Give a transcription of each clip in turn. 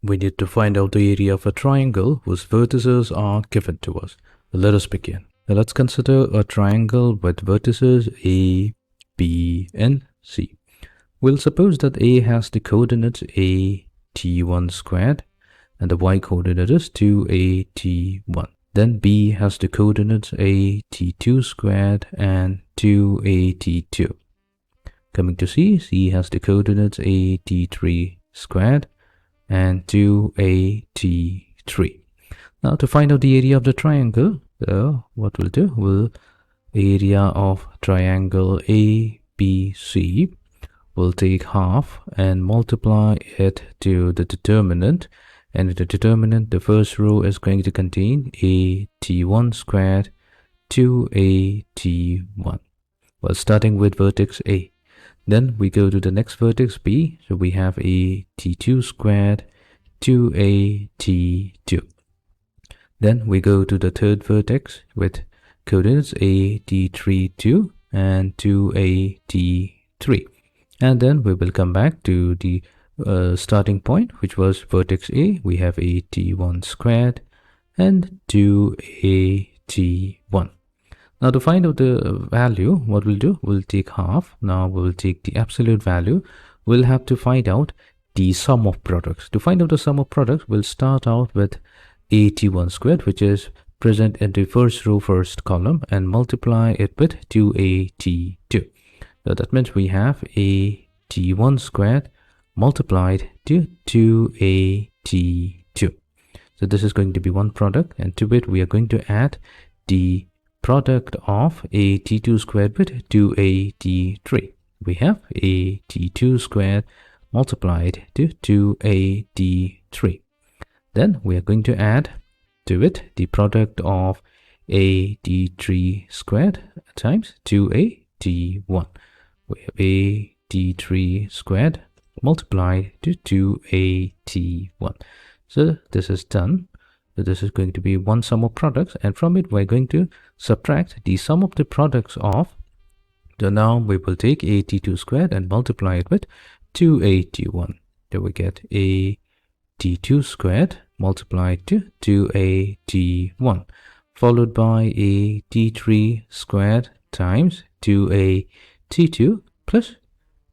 We need to find out the area of a triangle whose vertices are given to us. Let us begin. Now let's consider a triangle with vertices A, B, and C. We'll suppose that A has the coordinates a, t1 squared, and the y coordinate is 2a, t1. Then B has the coordinates a, t2 squared, and 2a, t2. Coming to C, C has the coordinates a, t3 squared, and 2a, t3. Now to find out the area of the triangle, what we'll do, we'll area of triangle ABC, we'll take half and multiply it to the determinant, and the determinant, the first row is going to contain a t1 squared, 2a t1. Well, starting with vertex A. Then we go to the next vertex B, so we have a t2 squared, 2a t2. Then we go to the third vertex with coordinates a, t3, 2 and 2a t3. And then we will come back to the starting point, which was vertex A. We have a t1 squared and 2a t1. Now to find out the value, what we'll do, we'll take half. Now we will take the absolute value. We'll have to find out the sum of products. To find out the sum of products, we'll start out with a t1 squared, which is present in the first row, first column, and multiply it with 2a t2. So that means we have a t1 squared multiplied to 2a t2. So this is going to be one product, and to it we are going to add the product of a t2 squared with 2a t3. We have a t2 squared multiplied to 2a t3. Then we are going to add to it the product of a t3 squared times 2a t1. We have a t3 squared multiplied to 2a t1. So this is done. So this is going to be one sum of products, and from it we're going to subtract the sum of the products of. So now we will take a t2 squared and multiply it with 2a t1. So we get a t2 squared multiplied to 2a t1, followed by a t3 squared times 2a t2 plus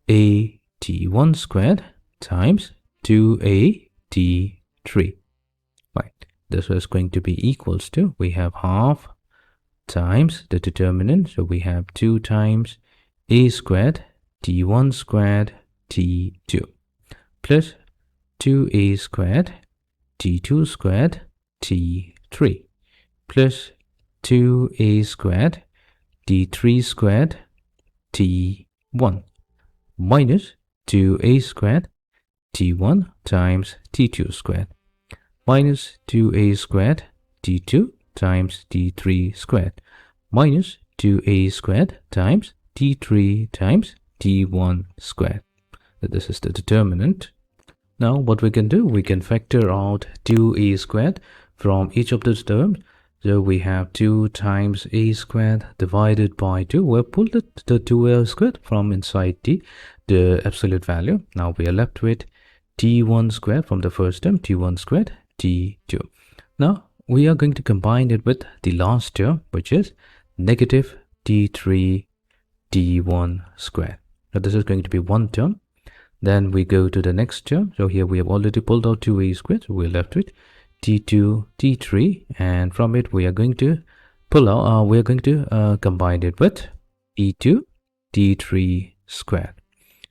a t1 squared times 2a t3. Right, this is going to be equals to, we have half times the determinant, so we have 2 times a squared t1 squared t2 plus 2a squared t2 squared t3 plus 2a squared t3 squared t1 minus 2a squared t1 times t2 squared minus 2a squared t2 times t3 squared minus 2a squared times t3 times t1 squared. So this is the determinant. Now what we can do, we can factor out 2a squared from each of those terms. So we have 2 times a squared divided by 2. We'll pull the 2a squared from inside the absolute value. Now we are left with t1 squared from the first term, t1 squared, t2. Now we are going to combine it with the last term, which is negative t3 t1 squared. Now this is going to be one term. Then we go to the next term. So here we have already pulled out 2a squared. So we're left with t2 t3, and from it we are going to pull out, we are going to combine it with t2 t3 squared,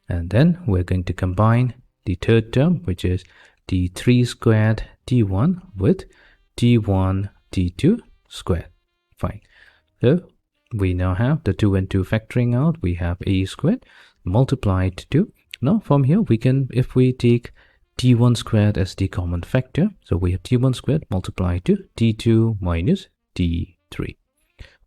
and then we're going to combine the third term, which is t3 squared t1 with t1 t2 squared. Fine. So we now have the 2 and 2 factoring out. We have a squared multiplied to 2. Now from here we can, if we take t1 squared as the common factor, so we have t1 squared multiplied to t2 minus t3,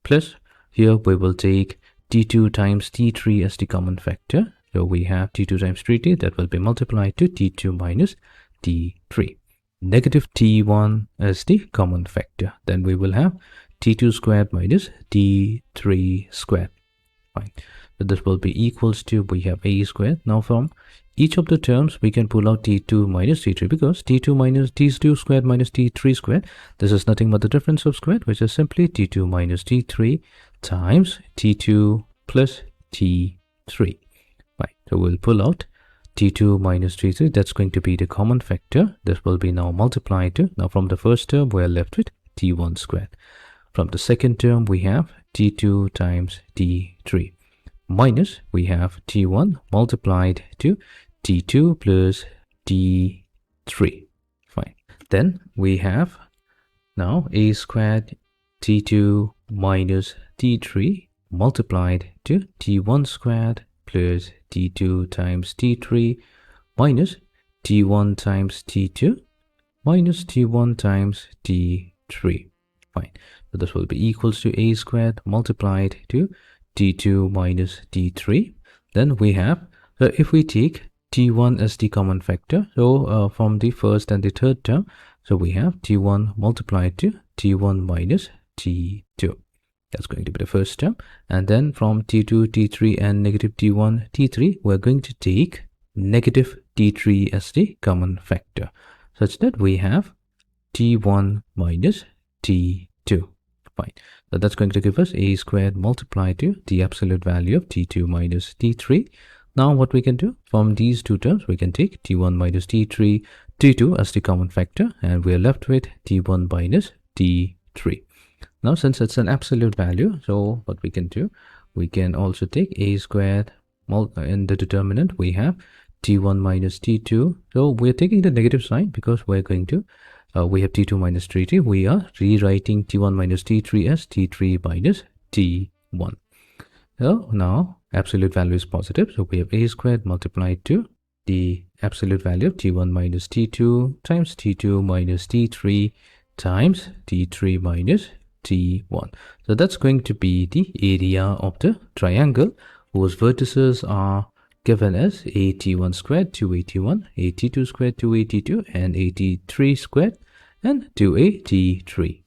plus here we will take t2 times t3 as the common factor. So we have t2 times t3, that will be multiplied to t2 minus t3. Negative t1 as the common factor. Then we will have t2 squared minus t3 squared. Fine. So this will be equals to, we have a squared. Now from each of the terms, we can pull out t2 minus t3, because t2 minus t2 squared minus t3 squared, this is nothing but the difference of squared, which is simply t2 minus t3 times t2 plus t3. Right. So we'll pull out t2 minus t3. That's going to be the common factor. This will be now multiplied to, now from the first term, we're left with t1 squared. From the second term, we have t2 times t3 minus, we have t1 multiplied to t2 plus t3. Fine. Then we have now a squared t2 minus t3 multiplied to t1 squared plus t2 times t3 minus t1 times t2 minus t1 times t3. Fine. So this will be equals to a squared multiplied to t2 minus t3. Then we have, so if we take t1 as the common factor, so from the first and the third term, so we have t1 multiplied to t1 minus t2. That's going to be the first term. And then from t2, t3 and negative t1, t3, we're going to take negative t3 as the common factor, such that we have t1 minus t2. Fine. So that's going to give us a squared multiplied to the absolute value of t2 minus t3. Now what we can do, from these two terms, we can take t1 minus t3, t2 as the common factor, and we are left with t1 minus t3. Now since it's an absolute value, so what we can do, we can also take a squared, in the determinant we have t1 minus t2. So we're taking the negative sign because we're going to, we have t2 minus t3. We are rewriting t1 minus t3 as t3 minus t1. So now absolute value is positive. So we have a squared multiplied to the absolute value of t1 minus t2 times t2 minus t3 times t3 minus t1. So that's going to be the area of the triangle whose vertices are given as a t1 squared, 281, a t2 squared, 282, and a t3 squared, and 2a t3.